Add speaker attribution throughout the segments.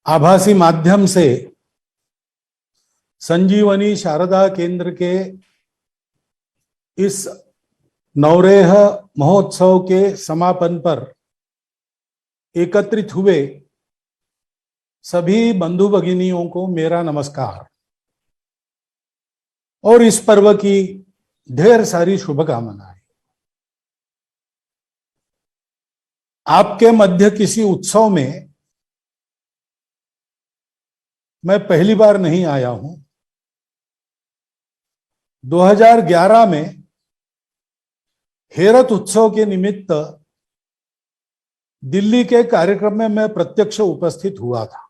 Speaker 1: आभासी माध्यम से संजीवनी शारदा केंद्र के इस नवरेह महोत्सव के समापन पर एकत्रित हुए सभी बंधु भगिनियों को मेरा नमस्कार और इस पर्व की ढेर सारी शुभकामनाएं। आपके मध्य किसी उत्सव में मैं पहली बार नहीं आया हूं। 2011 में हेरत उत्सव के निमित्त दिल्ली के कार्यक्रम में मैं प्रत्यक्ष उपस्थित हुआ था।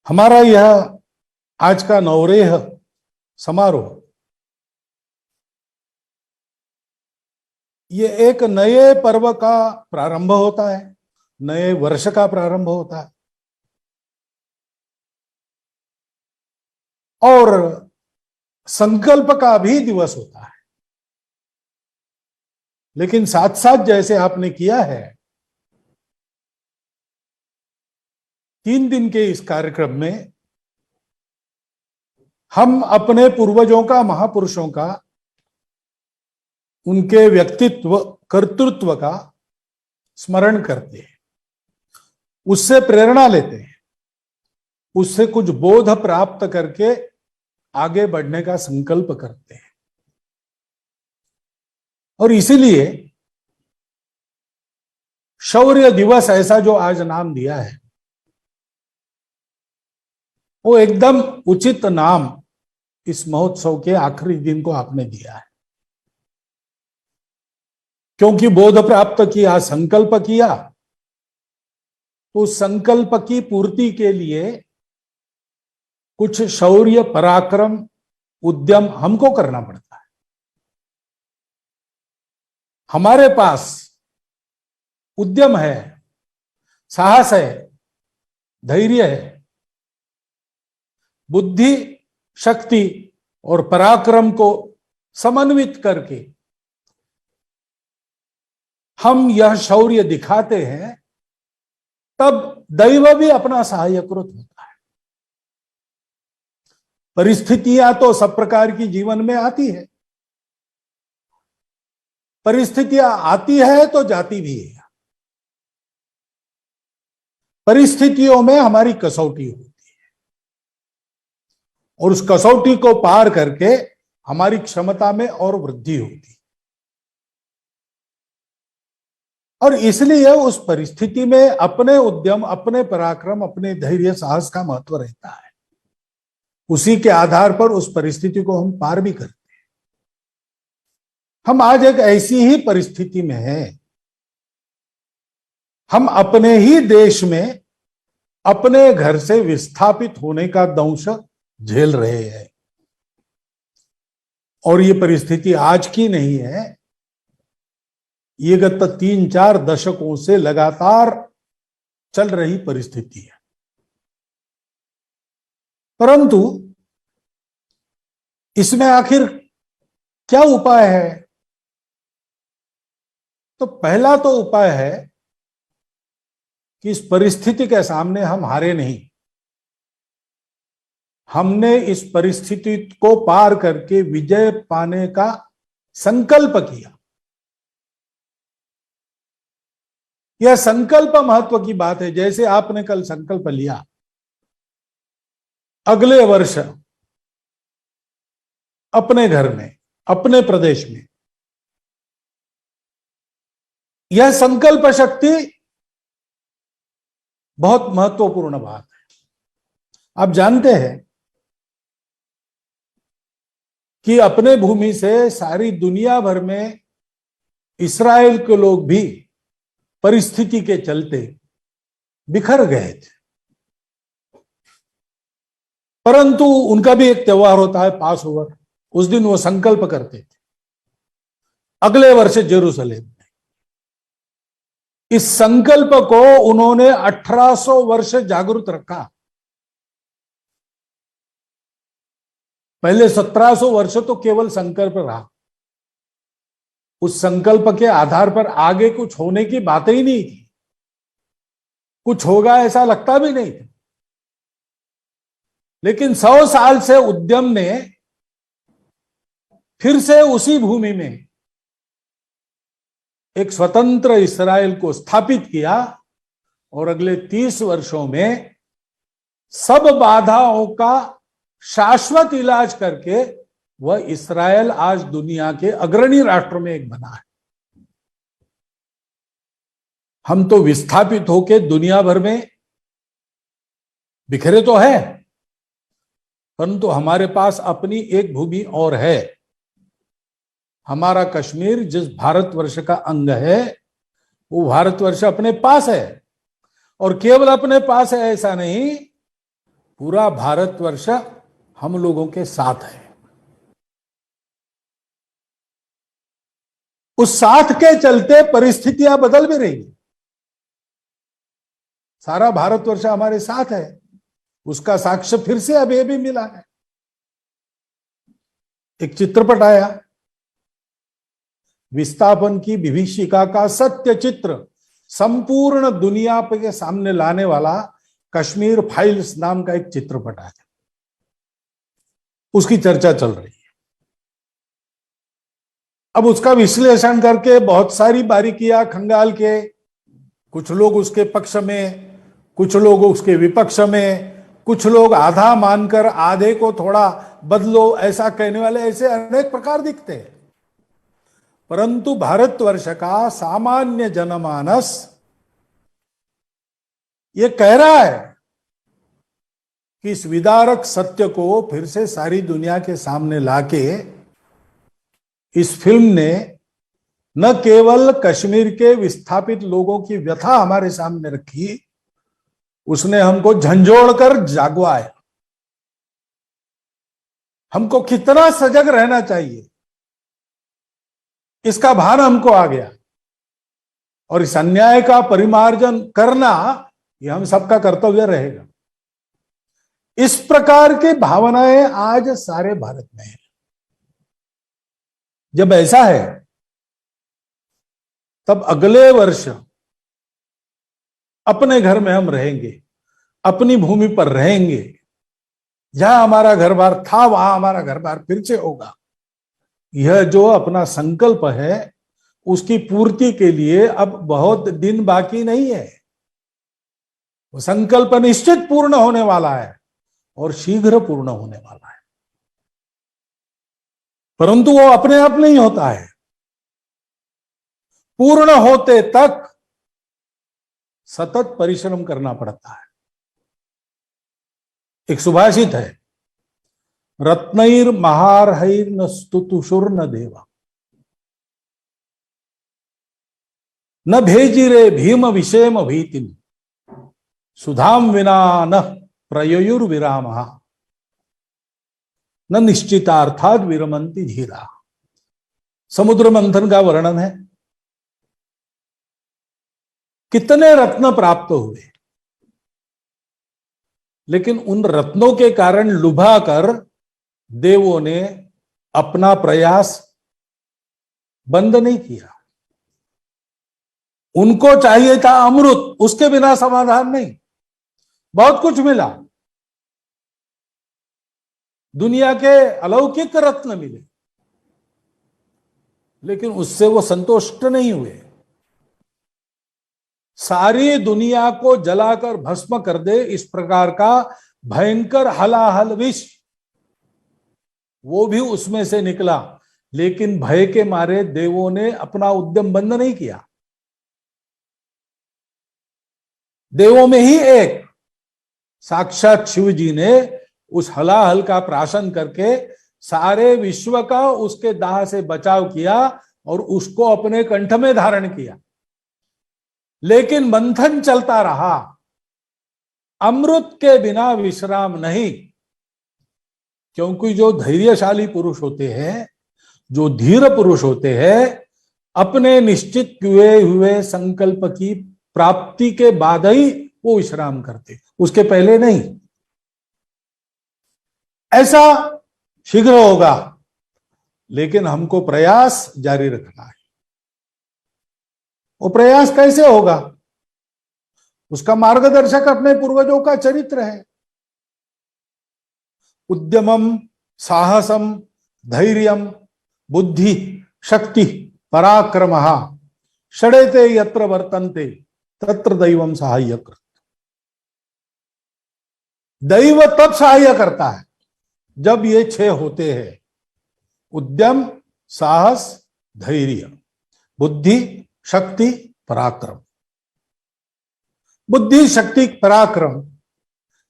Speaker 1: हमारा यह आज का नवरेह समारोह ये एक नए पर्व का प्रारंभ होता है, नए वर्ष का प्रारंभ होता है और संकल्प का भी दिवस होता है। लेकिन साथ साथ जैसे आपने किया है, 3 दिन के इस कार्यक्रम में हम अपने पूर्वजों का, महापुरुषों का, उनके व्यक्तित्व, कर्तृत्व का स्मरण करते हैं, उससे प्रेरणा लेते हैं, उससे कुछ बोध प्राप्त करके आगे बढ़ने का संकल्प करते हैं। और इसीलिए शौर्य दिवस ऐसा जो आज नाम दिया है, वो एकदम उचित नाम इस महोत्सव के आखिरी दिन को आपने दिया है। क्योंकि बोध प्राप्त किया, संकल्प किया, तो संकल्प की पूर्ति के लिए कुछ शौर्य, पराक्रम, उद्यम हमको करना पड़ता है। हमारे पास उद्यम है, साहस है, धैर्य है, बुद्धि, शक्ति और पराक्रम को समन्वित करके हम यह शौर्य दिखाते हैं, तब दैव भी अपना सहायकृत होता है। परिस्थितियां तो सब प्रकार की जीवन में आती है, परिस्थितियां आती है तो जाती भी है। परिस्थितियों में हमारी कसौटी होती है और उस कसौटी को पार करके हमारी क्षमता में और वृद्धि होती है। और इसलिए उस परिस्थिति में अपने उद्यम, अपने पराक्रम, अपने धैर्य, साहस का महत्व रहता है। उसी के आधार पर उस परिस्थिति को हम पार भी करते हैं। हम आज एक ऐसी ही परिस्थिति में हैं। हम अपने ही देश में अपने घर से विस्थापित होने का दंश झेल रहे हैं। और ये परिस्थिति आज की नहीं है, ये गत 3-4 दशकों से लगातार चल रही परिस्थिति है। परंतु इसमें आखिर क्या उपाय है? तो पहला तो उपाय है कि इस परिस्थिति के सामने हम हारे नहीं। हमने इस परिस्थिति को पार करके विजय पाने का संकल्प किया। यह संकल्प महत्व की बात है। जैसे आपने कल संकल्प लिया, अगले वर्ष अपने घर में, अपने प्रदेश में, यह संकल्प शक्ति बहुत महत्वपूर्ण बात है। आप जानते हैं कि अपने भूमि से सारी दुनिया भर में इस्राएल के लोग भी परिस्थिति के चलते बिखर गए थे। परंतु उनका भी एक त्योहार होता है, पास ओवर। उस दिन वो संकल्प करते थे, अगले वर्ष जेरूसलेम में। इस संकल्प को उन्होंने 1800 वर्ष जागृत रखा। पहले 1700 वर्ष तो केवल संकल्प रहा। उस संकल्प के आधार पर आगे कुछ होने की बात ही नहीं थी। कुछ होगा ऐसा लगता भी नहीं था। लेकिन 100 साल से उद्यम ने फिर से उसी भूमि में एक स्वतंत्र इस्राएल को स्थापित किया और अगले 30 वर्षों में सब बाधाओं का शाश्वत इलाज करके वह इस्राएल आज दुनिया के अग्रणी राष्ट्र में एक बना है। हम तो विस्थापित होकर दुनिया भर में बिखरे तो है, परंतु हमारे पास अपनी एक भूमि और है। हमारा कश्मीर जिस भारतवर्ष का अंग है, वो भारतवर्ष अपने पास है, और केवल अपने पास है ऐसा नहीं, पूरा भारतवर्ष हम लोगों के साथ है। उस साथ के चलते परिस्थितियां बदल भी रही है। सारा भारतवर्ष हमारे साथ है, उसका साक्ष्य फिर से अब ये भी मिला है। एक चित्रपट आया, विस्थापन की विभीषिका का सत्य चित्र संपूर्ण दुनिया के सामने लाने वाला कश्मीर फाइल्स नाम का एक चित्रपट आया, उसकी चर्चा चल रही है। अब उसका विश्लेषण करके बहुत सारी बारीकियां खंगाल के, कुछ लोग उसके पक्ष में, कुछ लोग उसके विपक्ष में, कुछ लोग आधा मानकर आधे को थोड़ा बदलो ऐसा कहने वाले, ऐसे अनेक प्रकार दिखते हैं। परंतु भारतवर्ष का सामान्य जनमानस ये कह रहा है कि इस विदारक सत्य को फिर से सारी दुनिया के सामने लाके इस फिल्म ने न केवल कश्मीर के विस्थापित लोगों की व्यथा हमारे सामने रखी, उसने हमको झंझोड़कर जागवाया। हमको कितना सजग रहना चाहिए इसका भान हमको आ गया, और इस अन्याय का परिमार्जन करना यह हम सबका कर्तव्य रहेगा। इस प्रकार की भावनाएं आज सारे भारत में है। जब ऐसा है तब अगले वर्ष अपने घर में हम रहेंगे, अपनी भूमि पर रहेंगे, जहां हमारा घर बार था वहां हमारा घर बार फिर से होगा। यह जो अपना संकल्प है उसकी पूर्ति के लिए अब बहुत दिन बाकी नहीं है। वो संकल्प निश्चित पूर्ण होने वाला है और शीघ्र पूर्ण होने वाला है, परंतु वो अपने आप नहीं होता है। पूर्ण होते तक सतत परिश्रम करना पड़ता है। एक सुभाषित है, रत्नैर महारहैर न स्तुतुषुर न देवा, न भेजिरे भीम विषेम भीतिम, सुधाम विना न प्रयुर्विराम, न निश्चितार्थाद विरमंती धीरा। समुद्र मंथन का वर्णन है। कितने रत्न प्राप्त हुए, लेकिन उन रत्नों के कारण लुभा कर देवों ने अपना प्रयास बंद नहीं किया। उनको चाहिए था अमृत, उसके बिना समाधान नहीं। बहुत कुछ मिला, दुनिया के अलौकिक रत्न मिले, लेकिन उससे वो संतुष्ट नहीं हुए। सारी दुनिया को जलाकर भस्म कर दे इस प्रकार का भयंकर हलाहल विष, वो भी उसमें से निकला, लेकिन भय के मारे देवों ने अपना उद्यम बंद नहीं किया। देवों में ही एक साक्षात शिव जी ने उस हलाहल का प्राशन करके सारे विश्व का उसके दाह से बचाव किया और उसको अपने कंठ में धारण किया। लेकिन मंथन चलता रहा। अमृत के बिना विश्राम नहीं, क्योंकि जो धैर्यशाली पुरुष होते हैं, जो धीर पुरुष होते हैं, अपने निश्चित किए हुए संकल्प की प्राप्ति के बाद ही वो विश्राम करते, उसके पहले नहीं। ऐसा शीघ्र होगा, लेकिन हमको प्रयास जारी रखना है। वो प्रयास कैसे होगा? उसका मार्गदर्शक अपने पूर्वजों का चरित्र है। उद्यमम, साहसम, धैर्यम, बुद्धि, शक्ति, पराक्रमः षडेते यत्र वर्तन्ते तत्र दैवम सहायक। दैव तब सहाय्य करता है जब ये 6 होते हैं: उद्यम, साहस, धैर्य, बुद्धि, शक्ति, पराक्रम। बुद्धि, शक्ति, पराक्रम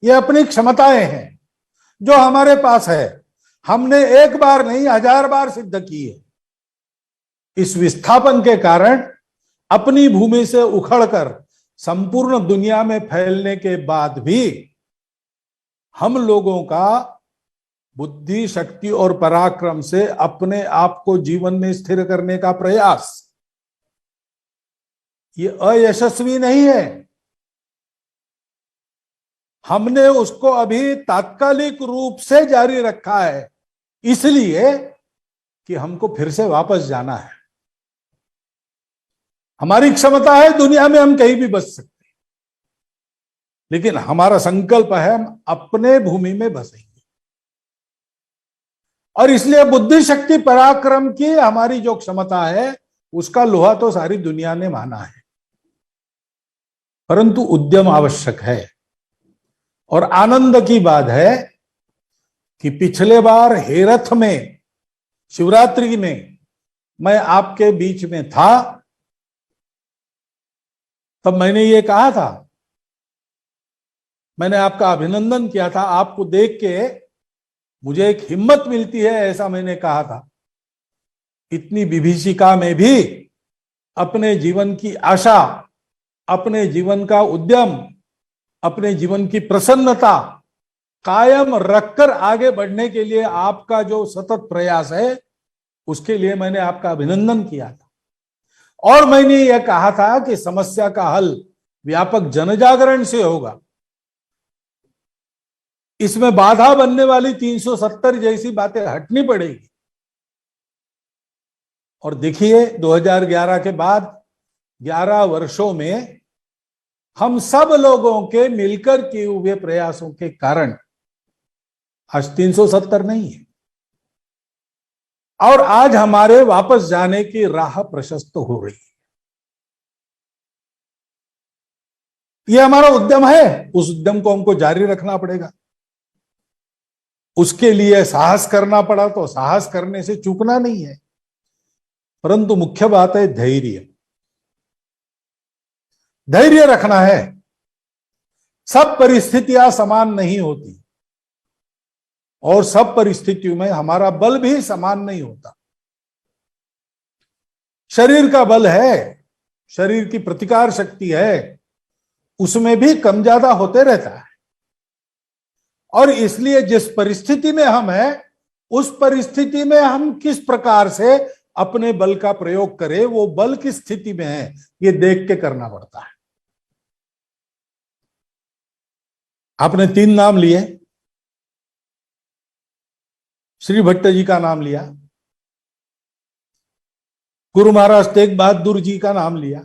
Speaker 1: ये अपनी क्षमताएं हैं जो हमारे पास है। हमने एक बार नहीं 1000 बार सिद्ध की है। इस विस्थापन के कारण अपनी भूमि से उखड़कर संपूर्ण दुनिया में फैलने के बाद भी हम लोगों का बुद्धि, शक्ति और पराक्रम से अपने आप को जीवन में स्थिर करने का प्रयास ये अयशस्वी नहीं है। हमने उसको अभी तात्कालिक रूप से जारी रखा है इसलिए कि हमको फिर से वापस जाना है। हमारी क्षमता है दुनिया में हम कहीं भी बस सकते हैं, लेकिन हमारा संकल्प है हम अपने भूमि में बसेंगे। और इसलिए बुद्धि, शक्ति, पराक्रम की हमारी जो क्षमता है उसका लोहा तो सारी दुनिया ने माना है, परंतु उद्यम आवश्यक है। और आनंद की बात है कि पिछले बार हेरथ में शिवरात्रि में मैं आपके बीच में था, तब मैंने ये कहा था, मैंने आपका अभिनंदन किया था। आपको देख के मुझे एक हिम्मत मिलती है ऐसा मैंने कहा था। इतनी विभीषिका में भी अपने जीवन की आशा, अपने जीवन का उद्यम, अपने जीवन की प्रसन्नता कायम रखकर आगे बढ़ने के लिए आपका जो सतत प्रयास है उसके लिए मैंने आपका अभिनंदन किया था। और मैंने यह कहा था कि समस्या का हल व्यापक जनजागरण से होगा। इसमें बाधा बनने वाली 370 जैसी बातें हटनी पड़ेगी। और देखिए 2011 के बाद 11 वर्षों में हम सब लोगों के मिलकर किए हुए प्रयासों के कारण आज 370 नहीं है और आज हमारे वापस जाने की राह प्रशस्त हो रही है। यह हमारा उद्यम है, उस उद्यम को हमको जारी रखना पड़ेगा। उसके लिए साहस करना पड़ा तो साहस करने से चूकना नहीं है, परंतु मुख्य बात है धैर्य। धैर्य रखना है। सब परिस्थितियां समान नहीं होती और सब परिस्थितियों में हमारा बल भी समान नहीं होता। शरीर का बल है, शरीर की प्रतिकार शक्ति है, उसमें भी कम ज्यादा होते रहता है। और इसलिए जिस परिस्थिति में हम हैं, उस परिस्थिति में हम किस प्रकार से अपने बल का प्रयोग करें, वो बल की स्थिति में है, ये देख के करना पड़ता है। आपने 3 नाम लिए, श्री भट्ट जी का नाम लिया, गुरु महाराज तेग बहादुर जी का नाम लिया।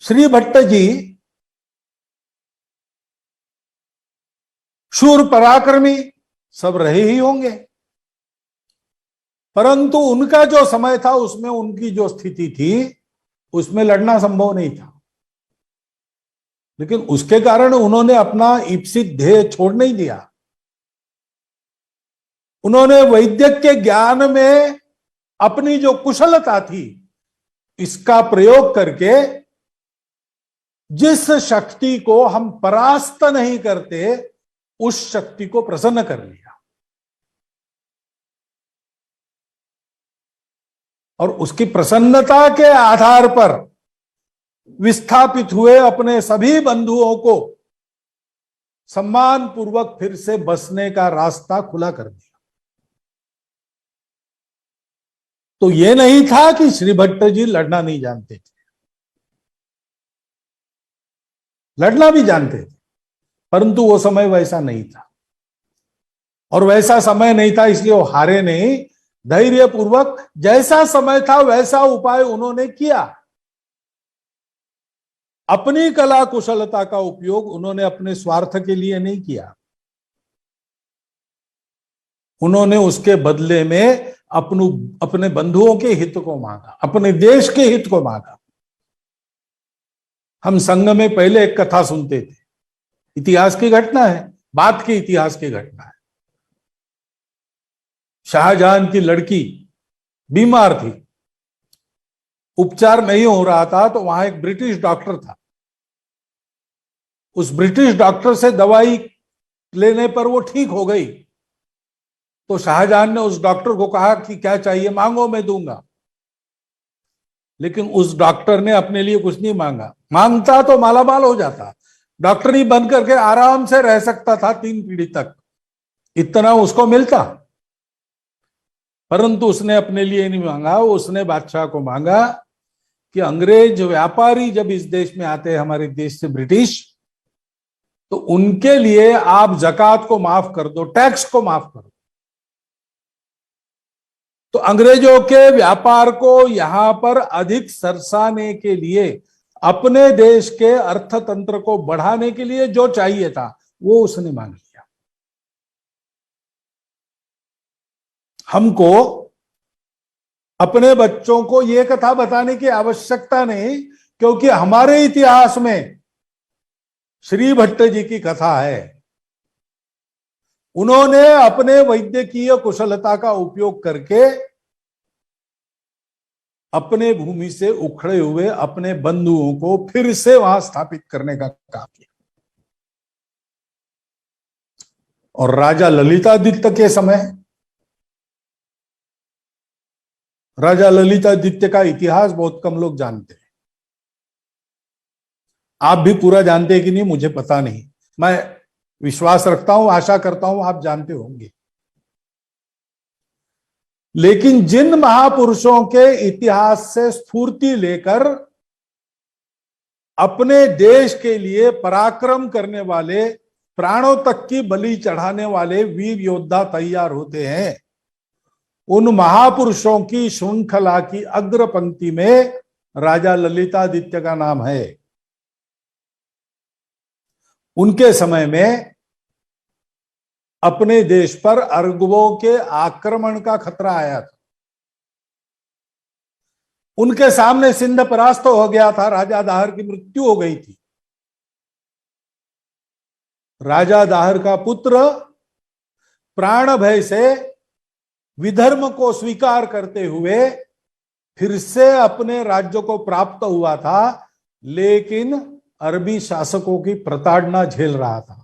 Speaker 1: श्री भट्ट जी शूर पराक्रमी सब रहे ही होंगे, परंतु उनका जो समय था उसमें उनकी जो स्थिति थी उसमें लड़ना संभव नहीं था। लेकिन उसके कारण उन्होंने अपना ईप्सित ध्येय छोड़ नहीं दिया। उन्होंने वैद्यक के ज्ञान में अपनी जो कुशलता थी इसका प्रयोग करके जिस शक्ति को हम परास्त नहीं करते उस शक्ति को प्रसन्न कर लिया और उसकी प्रसन्नता के आधार पर विस्थापित हुए अपने सभी बंधुओं को सम्मान पूर्वक फिर से बसने का रास्ता खुला कर दिया। तो यह नहीं था कि श्री भट्ट जी लड़ना नहीं जानते थे, लड़ना भी जानते थे, परंतु वो समय वैसा नहीं था और वैसा समय नहीं था इसलिए वो हारे नहीं, धैर्य पूर्वक जैसा समय था वैसा उपाय उन्होंने किया। अपनी कला कुशलता का उपयोग उन्होंने अपने स्वार्थ के लिए नहीं किया, उन्होंने उसके बदले में अपने बंधुओं के हित को मांगा, अपने देश के हित को मांगा। हम संघ में पहले एक कथा सुनते थे, इतिहास की घटना है, बात की इतिहास की घटना है। शाहजहां की लड़की बीमार थी, उपचार नहीं हो रहा था, तो वहां एक ब्रिटिश डॉक्टर था। उस ब्रिटिश डॉक्टर से दवाई लेने पर वो ठीक हो गई, तो शाहजहां ने उस डॉक्टर को कहा कि क्या चाहिए, मांगो मैं दूंगा। लेकिन उस डॉक्टर ने अपने लिए कुछ नहीं मांगा, मांगता तो मालामाल हो जाता, डॉक्टरी बन करके आराम से रह सकता था 3 पीढ़ी तक, इतना उसको मिलता। परंतु उसने अपने लिए नहीं मांगा, उसने बादशाह को मांगा कि अंग्रेज व्यापारी जब इस देश में आते हैं, हमारे देश से ब्रिटिश, तो उनके लिए आप जकात को माफ कर दो, टैक्स को माफ कर दो। तो अंग्रेजों के व्यापार को यहां पर अधिक सरसाने के लिए, अपने देश के अर्थतंत्र को बढ़ाने के लिए जो चाहिए था वो उसने मांग लिया। हमको अपने बच्चों को यह कथा बताने की आवश्यकता नहीं, क्योंकि हमारे इतिहास में श्री भट्ट जी की कथा है। उन्होंने अपने वैद्यकीय कुशलता का उपयोग करके अपने भूमि से उखड़े हुए अपने बंधुओं को फिर से वहां स्थापित करने का काम किया। और राजा ललितादित्य के समय, राजा ललितादित्य का इतिहास बहुत कम लोग जानते हैं। आप भी पूरा जानते हैं कि नहीं मुझे पता नहीं, मैं विश्वास रखता हूं, आशा करता हूं आप जानते होंगे। लेकिन जिन महापुरुषों के इतिहास से स्फूर्ति लेकर अपने देश के लिए पराक्रम करने वाले, प्राणों तक की बलि चढ़ाने वाले वीर योद्धा तैयार होते हैं, उन महापुरुषों की श्रृंखला की अग्र पंक्ति में राजा ललितादित्य का नाम है। उनके समय में अपने देश पर अरबों के आक्रमण का खतरा आया था। उनके सामने सिंध परास्त हो गया था, राजा दाहर की मृत्यु हो गई थी। राजा दाहर का पुत्र प्राण भय से विधर्म को स्वीकार करते हुए फिर से अपने राज्य को प्राप्त हुआ था, लेकिन अरबी शासकों की प्रताड़ना झेल रहा था।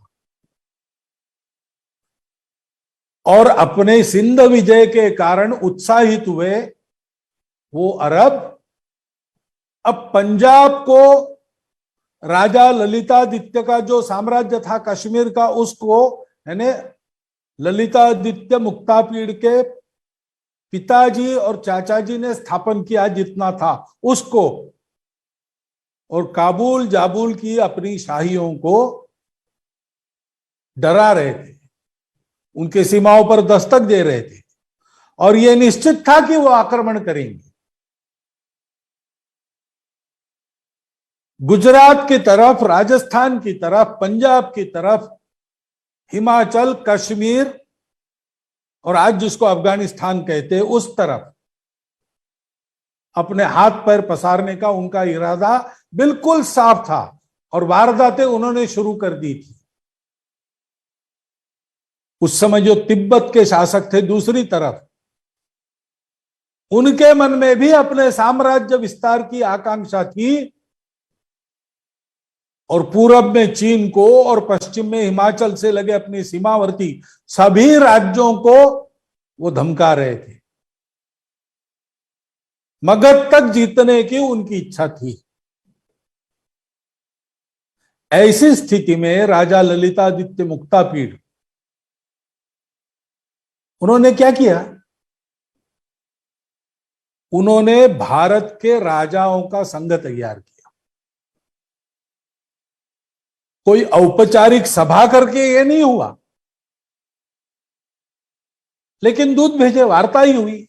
Speaker 1: और अपने सिंध विजय के कारण उत्साहित हुए वो अरब अब पंजाब को, राजा ललितादित्य का जो साम्राज्य था कश्मीर का, उसको, यानी ललितादित्य मुक्तापीड़ के पिताजी और चाचाजी ने स्थापन किया जितना था उसको, और काबुल जाबुल की अपनी शाहियों को डरा रहे थे, उनके सीमाओं पर दस्तक दे रहे थे, और यह निश्चित था कि वो आक्रमण करेंगे। गुजरात की तरफ, राजस्थान की तरफ, पंजाब की तरफ, हिमाचल, कश्मीर और आज जिसको अफगानिस्तान कहते हैं उस तरफ अपने हाथ पैर पसारने का उनका इरादा बिल्कुल साफ था, और वारदातें उन्होंने शुरू कर दी थी। उस समय जो तिब्बत के शासक थे दूसरी तरफ, उनके मन में भी अपने साम्राज्य विस्तार की आकांक्षा थी, और पूरब में चीन को और पश्चिम में हिमाचल से लगे अपनी सीमावर्ती सभी राज्यों को वो धमका रहे थे। मगध तक जीतने की उनकी इच्छा थी। ऐसी स्थिति में राजा ललितादित्य मुक्तापीड़, उन्होंने क्या किया? उन्होंने भारत के राजाओं का संघ तैयार किया। कोई औपचारिक सभा करके ये नहीं हुआ, लेकिन दूत भेजे, वार्ता ही हुई।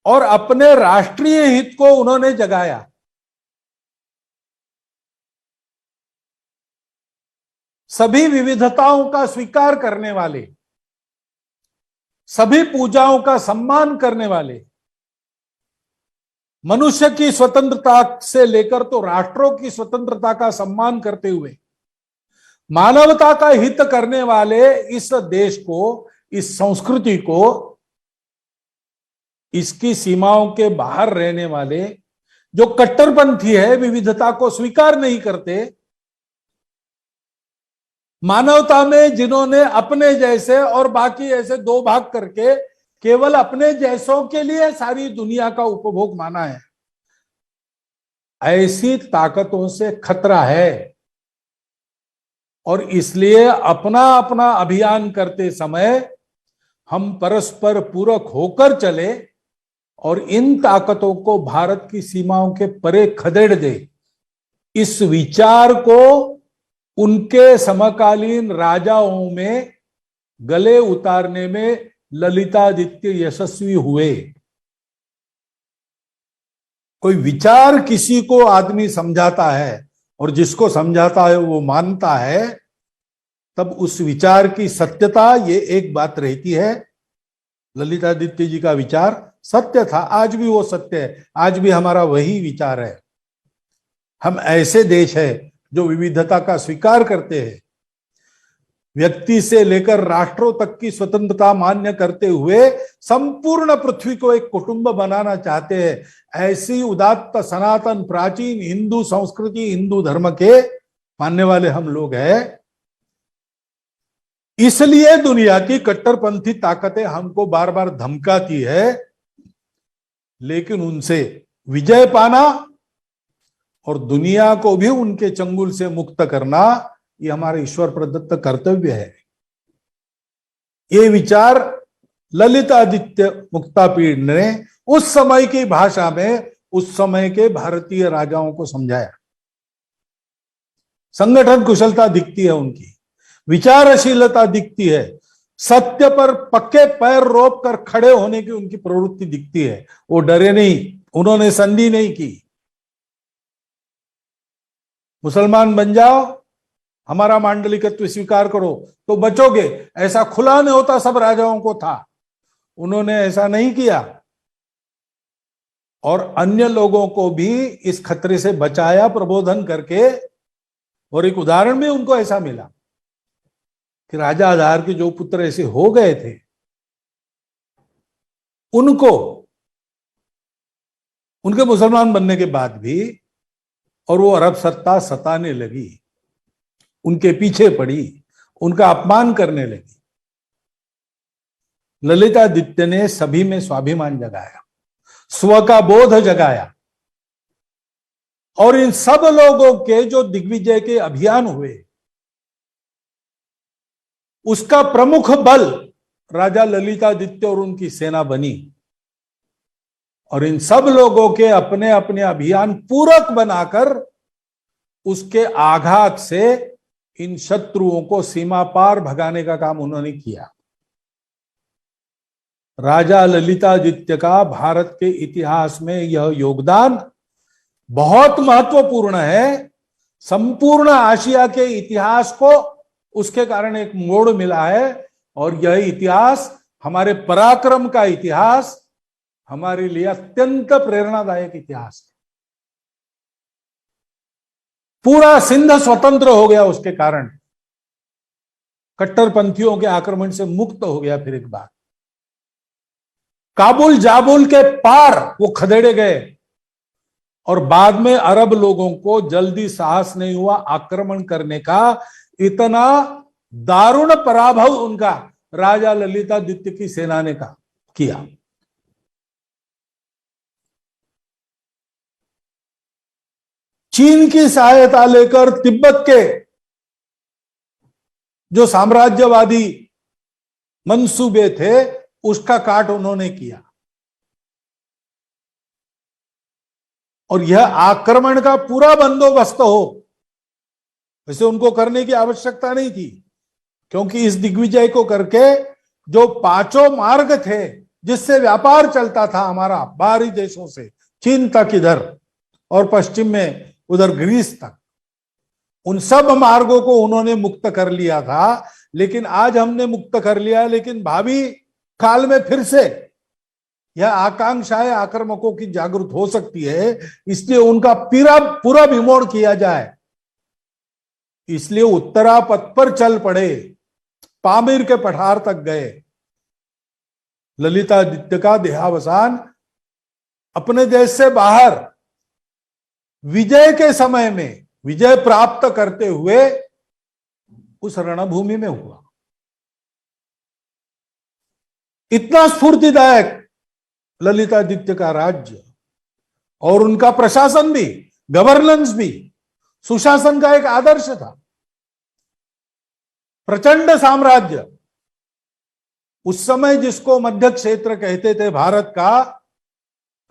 Speaker 1: और अपने राष्ट्रीय हित को उन्होंने जगाया। सभी विविधताओं का स्वीकार करने वाले, सभी पूजाओं का सम्मान करने वाले, मनुष्य की स्वतंत्रता से लेकर तो राष्ट्रों की स्वतंत्रता का सम्मान करते हुए मानवता का हित करने वाले इस देश को, इस संस्कृति को, इसकी सीमाओं के बाहर रहने वाले जो कट्टरपंथी है, विविधता को स्वीकार नहीं करते, मानवता में जिन्होंने अपने जैसे और बाकी ऐसे दो भाग करके केवल अपने जैसों के लिए सारी दुनिया का उपभोग माना है, ऐसी ताकतों से खतरा है। और इसलिए अपना अपना अभियान करते समय हम परस्पर पूरक होकर चले और इन ताकतों को भारत की सीमाओं के परे खदेड़ दे। इस विचार को उनके समकालीन राजाओं में गले उतारने में ललितादित्य यशस्वी हुए। कोई विचार किसी को आदमी समझाता है और जिसको समझाता है वो मानता है, तब उस विचार की सत्यता, ये एक बात रहती है। ललितादित्य जी का विचार सत्य था, आज भी वो सत्य है, आज भी हमारा वही विचार है। हम ऐसे देश है जो विविधता का स्वीकार करते हैं, व्यक्ति से लेकर राष्ट्रों तक की स्वतंत्रता मान्य करते हुए संपूर्ण पृथ्वी को एक कुटुंब बनाना चाहते हैं। ऐसी उदात्त सनातन प्राचीन हिंदू संस्कृति, हिंदू धर्म के मानने वाले हम लोग हैं। इसलिए दुनिया की कट्टरपंथी ताकतें हमको बार बार धमकाती है, लेकिन उनसे विजय पाना और दुनिया को भी उनके चंगुल से मुक्त करना, ये हमारा ईश्वर प्रदत्त कर्तव्य है। ये विचार ललितादित्य मुक्तापीड़ ने उस समय की भाषा में उस समय के भारतीय राजाओं को समझाया। संगठन कुशलता दिखती है उनकी, विचारशीलता दिखती है, सत्य पर पक्के पैर रोप कर खड़े होने की उनकी प्रवृत्ति दिखती है। वो डरे नहीं, उन्होंने संधि नहीं की। मुसलमान बन जाओ, हमारा मांडलिकत्व स्वीकार करो तो बचोगे, ऐसा खुला नहीं होता सब राजाओं को था। उन्होंने ऐसा नहीं किया और अन्य लोगों को भी इस खतरे से बचाया प्रबोधन करके। और एक उदाहरण भी उनको ऐसा मिला कि राजा आधार के जो पुत्र ऐसे हो गए थे, उनको उनके मुसलमान बनने के बाद भी, और वो अरब सत्ता सताने लगी, उनके पीछे पड़ी, उनका अपमान करने लगी। ललितादित्य ने सभी में स्वाभिमान जगाया, स्व का बोध जगाया, और इन सब लोगों के जो दिग्विजय के अभियान हुए, उसका प्रमुख बल राजा ललितादित्य और उनकी सेना बनी। और इन सब लोगों के अपने अपने अभियान पूरक बनाकर उसके आघात से इन शत्रुओं को सीमा पार भगाने का काम उन्होंने किया। राजा ललितादित्य का भारत के इतिहास में यह योगदान बहुत महत्वपूर्ण है। संपूर्ण आशिया के इतिहास को उसके कारण एक मोड़ मिला है, और यह इतिहास, हमारे पराक्रम का इतिहास, हमारे लिए अत्यंत प्रेरणादायक इतिहास है। पूरा सिंध स्वतंत्र हो गया उसके कारण, कट्टरपंथियों के आक्रमण से मुक्त हो गया। फिर एक बार काबुल जाबुल के पार वो खदेड़े गए, और बाद में अरब लोगों को जल्दी साहस नहीं हुआ आक्रमण करने का। इतना दारुण पराभव उनका राजा ललितादित्य की सेना ने किया। चीन की सहायता लेकर तिब्बत के जो साम्राज्यवादी मंसूबे थे, उसका काट उन्होंने किया। और यह आक्रमण का पूरा बंदोबस्त हो, वैसे उनको करने की आवश्यकता नहीं थी, क्योंकि इस दिग्विजय को करके जो पांचों मार्ग थे जिससे व्यापार चलता था हमारा बाहरी देशों से, चीन तक इधर और पश्चिम में उधर ग्रीस तक, उन सब मार्गों को उन्होंने मुक्त कर लिया था। लेकिन आज हमने मुक्त कर लिया है, लेकिन भावी काल में फिर से यह आकांक्षाएं आक्रामकों की जागृत हो सकती है, इसलिए उनका पूरा विमोड़ किया जाए। इसलिए उत्तरापथ पर चल पड़े, पामीर के पठार तक गए। ललितादित्य का देहावसान अपने देश से बाहर विजय के समय में विजय प्राप्त करते हुए उस रणभूमि में हुआ। इतना स्फूर्तिदायक ललितादित्य का राज्य और उनका प्रशासन भी, गवर्नेंस भी, सुशासन का एक आदर्श था। प्रचंड साम्राज्य, उस समय जिसको मध्य क्षेत्र कहते थे भारत का,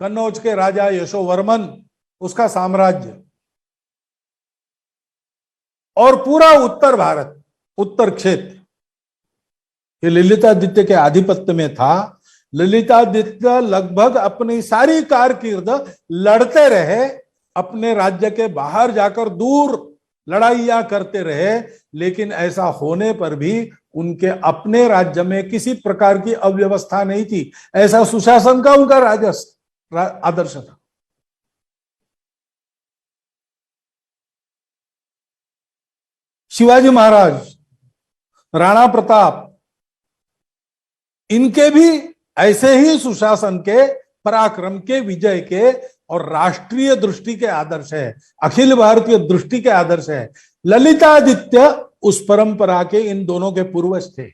Speaker 1: कन्नौज के राजा यशोवर्मन उसका साम्राज्य, और पूरा उत्तर भारत, उत्तर क्षेत्र ये ललितादित्य के आधिपत्य में था। ललितादित्य लगभग अपनी सारी कारकिर्द लड़ते रहे, अपने राज्य के बाहर जाकर दूर लड़ाइयां करते रहे, लेकिन ऐसा होने पर भी उनके अपने राज्य में किसी प्रकार की अव्यवस्था नहीं थी। ऐसा सुशासन का उनका आदर्श था। शिवाजी महाराज, राणा प्रताप, इनके भी ऐसे ही सुशासन के, पराक्रम के, विजय के और राष्ट्रीय दृष्टि के आदर्श है, अखिल भारतीय दृष्टि के आदर्श है। ललितादित्य उस परंपरा के इन दोनों के पूर्वज थे।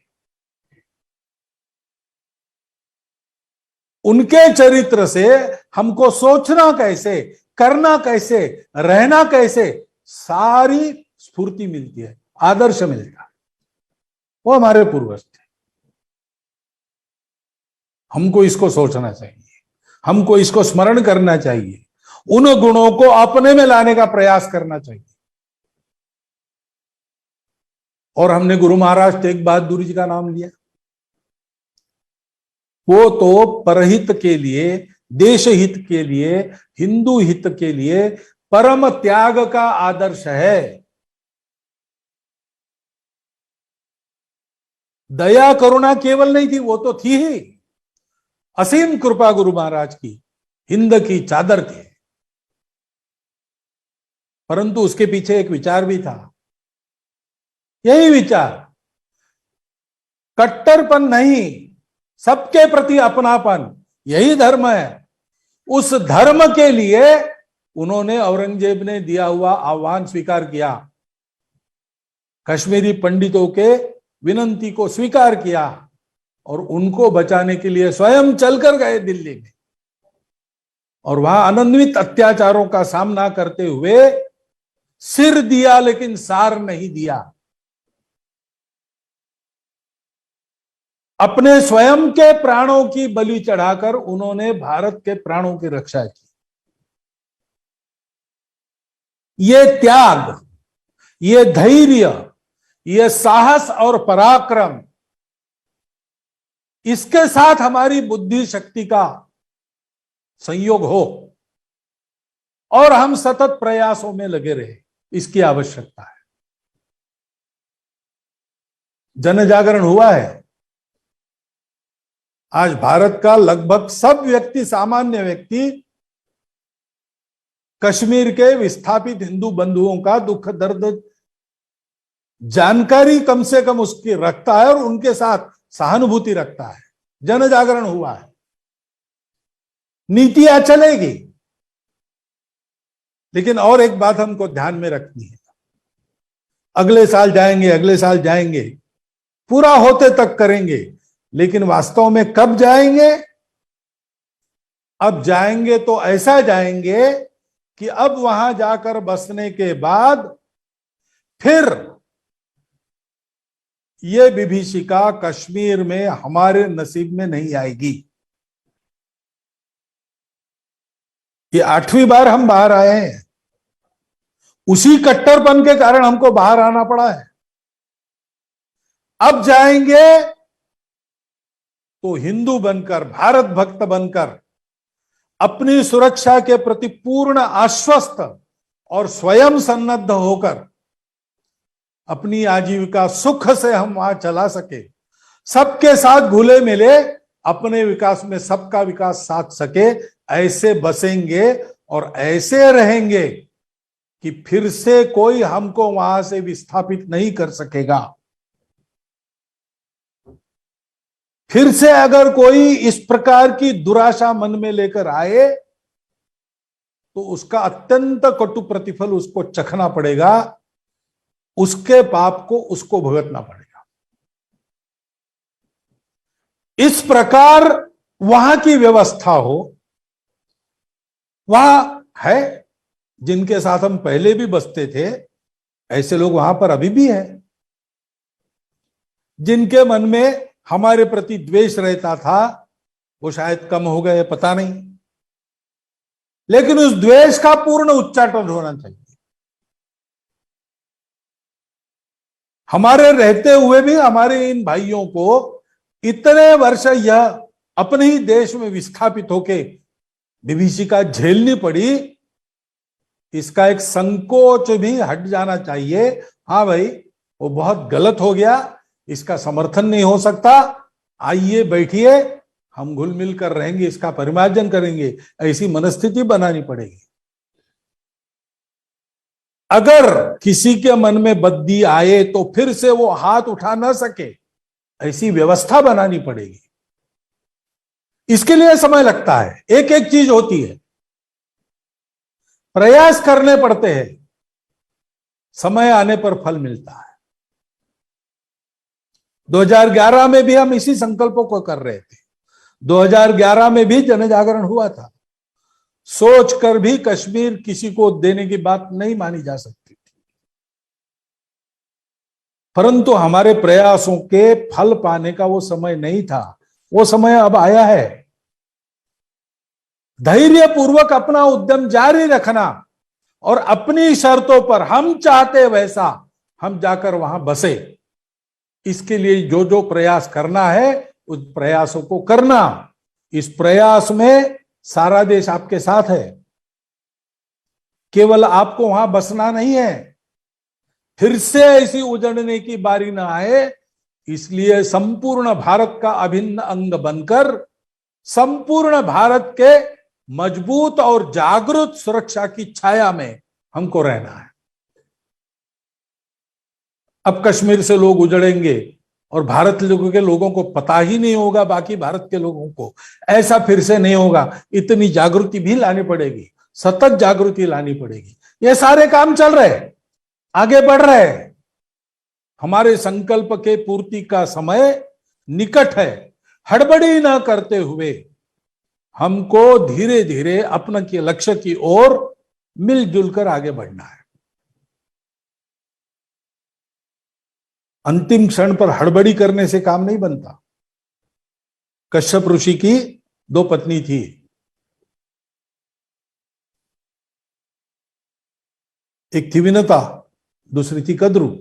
Speaker 1: उनके चरित्र से हमको सोचना कैसे, करना कैसे, रहना कैसे, सारी स्फूर्ति मिलती है, आदर्श मिलता है। वो हमारे पूर्वज थे। हमको इसको सोचना चाहिए, हमको इसको स्मरण करना चाहिए, उन गुणों को अपने में लाने का प्रयास करना चाहिए। और हमने गुरु महाराज तेग बहादुर जी का नाम लिया। वो तो परहित के लिए, देश हित के लिए, हिंदू हित के लिए परम त्याग का आदर्श है। दया करुणा केवल नहीं थी, वो तो थी ही, असीम कृपा गुरु महाराज की, हिंद की चादर के। परंतु उसके पीछे एक विचार भी था, यही विचार, कट्टरपन नहीं, सबके प्रति अपनापन, यही धर्म है। उस धर्म के लिए उन्होंने औरंगजेब ने दिया हुआ आह्वान स्वीकार किया, कश्मीरी पंडितों के विनंती को स्वीकार किया और उनको बचाने के लिए स्वयं चलकर गए दिल्ली में, और वहां अनन्वित अत्याचारों का सामना करते हुए सिर दिया लेकिन सार नहीं दिया। अपने स्वयं के प्राणों की बलि चढ़ाकर उन्होंने भारत के प्राणों की रक्षा की। ये त्याग, ये धैर्य, ये साहस और पराक्रम, इसके साथ हमारी बुद्धि शक्ति का संयोग हो और हम सतत प्रयासों में लगे रहे, इसकी आवश्यकता है। जन जागरण हुआ है। आज भारत का लगभग सब व्यक्ति, सामान्य व्यक्ति, कश्मीर के विस्थापित हिंदू बंधुओं का दुख दर्द जानकारी कम से कम उसकी रखता है और उनके साथ सहानुभूति रखता है। जन जागरण हुआ है, नीतियां चलेगी। लेकिन और एक बात हमको ध्यान में रखनी है, अगले साल जाएंगे, अगले साल जाएंगे, पूरा होते तक करेंगे, लेकिन वास्तव में कब जाएंगे? अब जाएंगे तो ऐसा जाएंगे कि अब वहां जाकर बसने के बाद फिर ये विभीषिका कश्मीर में हमारे नसीब में नहीं आएगी। ये 8वीं बार हम बाहर आए हैं, उसी कट्टरपन के कारण हमको बाहर आना पड़ा है। अब जाएंगे तो हिंदू बनकर, भारत भक्त बनकर, अपनी सुरक्षा के प्रति पूर्ण आश्वस्त और स्वयं सन्नद्ध होकर अपनी आजीविका सुख से हम वहां चला सके, सबके साथ घुले मिले अपने विकास में सबका विकास साध सके, ऐसे बसेंगे और ऐसे रहेंगे कि फिर से कोई हमको वहां से विस्थापित नहीं कर सकेगा। फिर से अगर कोई इस प्रकार की दुराशा मन में लेकर आए तो उसका अत्यंत कटु प्रतिफल उसको चखना पड़ेगा, उसके पाप को उसको भुगतना पड़ेगा। इस प्रकार वहां की व्यवस्था हो, वहां है जिनके साथ हम पहले भी बसते थे, ऐसे लोग वहां पर अभी भी हैं। जिनके मन में हमारे प्रति द्वेष रहता था वो शायद कम हो गए, पता नहीं, लेकिन उस द्वेष का पूर्ण उच्चाटन होना चाहिए। हमारे रहते हुए भी हमारे इन भाइयों को इतने वर्ष यह अपने ही देश में विस्थापित होके विभीषिका झेलनी पड़ी, इसका एक संकोच भी हट जाना चाहिए। हाँ भाई, वो बहुत गलत हो गया, इसका समर्थन नहीं हो सकता, आइए बैठिए, हम घुल मिल कर रहेंगे, इसका परिमार्जन करेंगे, ऐसी मनस्थिति बनानी पड़ेगी। अगर किसी के मन में बद्दी आए तो फिर से वो हाथ उठा ना सके, ऐसी व्यवस्था बनानी पड़ेगी। इसके लिए समय लगता है, एक एक चीज होती है, प्रयास करने पड़ते हैं, समय आने पर फल मिलता है। 2011 में भी हम इसी संकल्पों को कर रहे थे। 2011 में भी जन जागरण हुआ था। सोचकर भी कश्मीर किसी को देने की बात नहीं मानी जा सकती थी, परंतु हमारे प्रयासों के फल पाने का वो समय नहीं था, वो समय अब आया है। धैर्य पूर्वक अपना उद्यम जारी रखना और अपनी शर्तों पर हम चाहते वैसा हम जाकर वहां बसे, इसके लिए जो जो प्रयास करना है उस प्रयासों को करना। इस प्रयास में सारा देश आपके साथ है, केवल आपको वहां बसना नहीं है। फिर से ऐसी उजड़ने की बारी ना आए, इसलिए संपूर्ण भारत का अभिन्न अंग बनकर संपूर्ण भारत के मजबूत और जागरूक सुरक्षा की छाया में हमको रहना है। अब कश्मीर से लोग उजड़ेंगे और भारत के लोगों को पता ही नहीं होगा, बाकी भारत के लोगों को, ऐसा फिर से नहीं होगा। इतनी जागृति भी लानी पड़ेगी, सतत जागृति लानी पड़ेगी। ये सारे काम चल रहे, आगे बढ़ रहे। हमारे संकल्प के पूर्ति का समय निकट है। हड़बड़ी ना करते हुए हमको धीरे धीरे अपने के लक्ष्य की ओर मिलजुल कर आगे बढ़ना है। अंतिम क्षण पर हड़बड़ी करने से काम नहीं बनता। कश्यप ऋषि की 2 पत्नी थी, एक थी विनता, दूसरी थी कद्रु।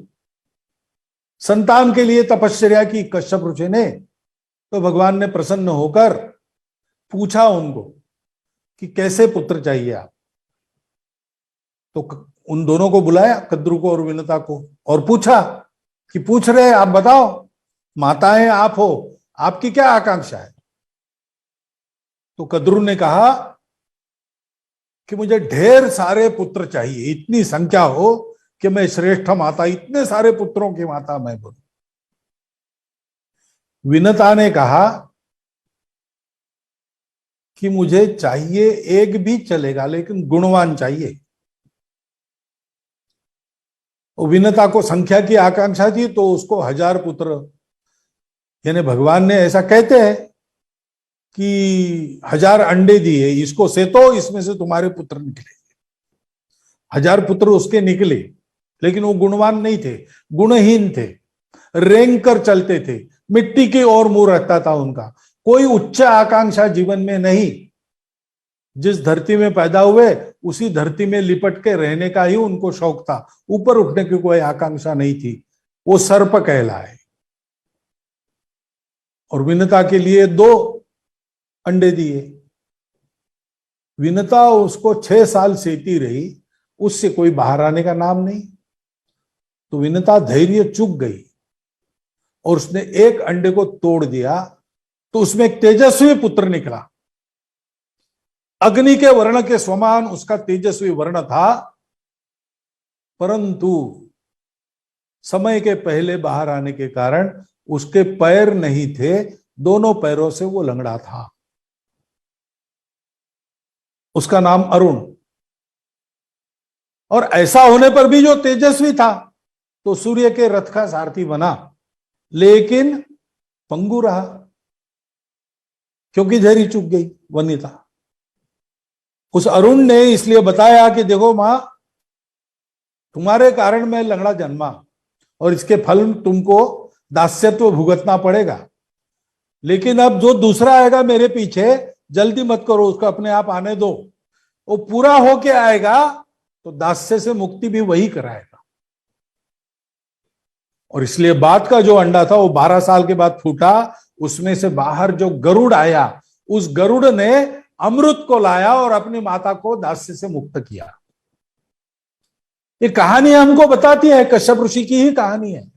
Speaker 1: संतान के लिए तपश्चर्या की कश्यप ऋषि ने, तो भगवान ने प्रसन्न होकर पूछा उनको कि कैसे पुत्र चाहिए आप। तो उन दोनों को बुलाया, कद्रु को और विनता को, और पूछा कि पूछ रहे आप बताओ, माताएं आप हो, आपकी क्या आकांक्षा है। तो कद्रु ने कहा कि मुझे ढेर सारे पुत्र चाहिए, इतनी संख्या हो कि मैं श्रेष्ठ माता, इतने सारे पुत्रों की माता मैं बनूं। विनता ने कहा कि मुझे चाहिए एक भी चलेगा, लेकिन गुणवान चाहिए। विनता को संख्या की आकांक्षा थी, तो उसको 1000 पुत्र, यानी भगवान ने ऐसा कहते हैं कि 1000 अंडे दिए, इसको से तो इसमें से तुम्हारे पुत्र निकले। 1000 पुत्र उसके निकले, लेकिन वो गुणवान नहीं थे, गुणहीन थे, रेंग कर चलते थे, मिट्टी की ओर मुंह रहता था उनका, कोई उच्च आकांक्षा जीवन में नहीं। जिस धरती में पैदा हुए उसी धरती में लिपट के रहने का ही उनको शौक था, ऊपर उठने की कोई आकांक्षा नहीं थी। वो सर्प कहलाए। और विनता के लिए 2 अंडे दिए। विनता उसको 6 साल सेती रही, उससे कोई बाहर आने का नाम नहीं। तो विनता धैर्य चूक गई और उसने एक अंडे को तोड़ दिया, तो उसमें एक तेजस्वी पुत्र निकला। अग्नि के वर्ण के समान उसका तेजस्वी वर्ण था, परंतु समय के पहले बाहर आने के कारण उसके पैर नहीं थे, दोनों पैरों से वो लंगड़ा था। उसका नाम अरुण। और ऐसा होने पर भी जो तेजस्वी था, तो सूर्य के रथ का सारथी बना, लेकिन पंगु रहा, क्योंकि धैर्य चूक गई वनिता। उस अरुण ने इसलिए बताया कि देखो मां, तुम्हारे कारण मैं लंगड़ा जन्मा और इसके फल तुमको दास्यत्व भुगतना पड़ेगा, लेकिन अब जो दूसरा आएगा मेरे पीछे, जल्दी मत करो, उसको अपने आप आने दो। वो पूरा होके आएगा तो दास्य से मुक्ति भी वही कराएगा। और इसलिए बाद का जो अंडा था वो 12 साल के बाद फूटा। उसमें से बाहर जो गरुड़ आया, उस गरुड़ ने अमृत को लाया और अपनी माता को दास्य से मुक्त किया। ये कहानी हमको बताती है, कश्यप ऋषि की ही कहानी है।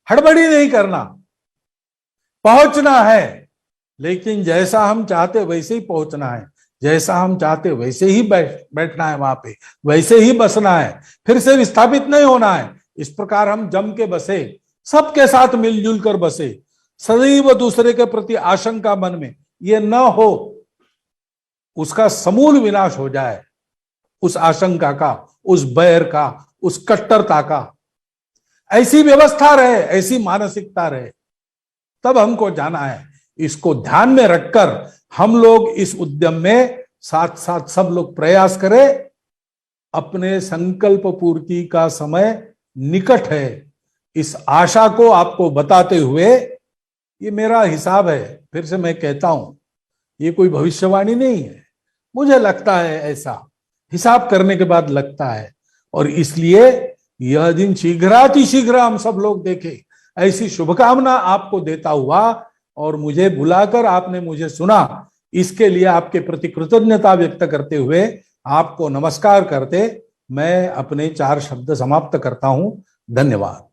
Speaker 1: हड़बड़ी नहीं करना, पहुंचना है, लेकिन जैसा हम चाहते वैसे ही पहुंचना है, जैसा हम चाहते वैसे ही बैठना है, वहां पे वैसे ही बसना है, फिर से विस्थापित नहीं होना है। इस प्रकार हम जम के बसे, सबके साथ मिलजुल कर बसे, सदैव दूसरे के प्रति आशंका मन में ये न हो, उसका समूल विनाश हो जाए, उस आशंका का, उस बैर का, उस कट्टरता का। ऐसी व्यवस्था रहे, ऐसी मानसिकता रहे, तब हमको जाना है। इसको ध्यान में रखकर हम लोग इस उद्यम में साथ साथ सब लोग प्रयास करें। अपने संकल्प पूर्ति का समय निकट है, इस आशा को आपको बताते हुए, ये मेरा हिसाब है, फिर से मैं कहता हूं, ये कोई भविष्यवाणी नहीं है, मुझे लगता है ऐसा, हिसाब करने के बाद लगता है। और इसलिए यह दिन शीघ्रातिशीघ्र हम सब लोग देखें, ऐसी शुभकामना आपको देता हुआ, और मुझे बुलाकर आपने मुझे सुना, इसके लिए आपके प्रति कृतज्ञता व्यक्त करते हुए, आपको नमस्कार करते मैं अपने 4 शब्द समाप्त करता हूं। धन्यवाद।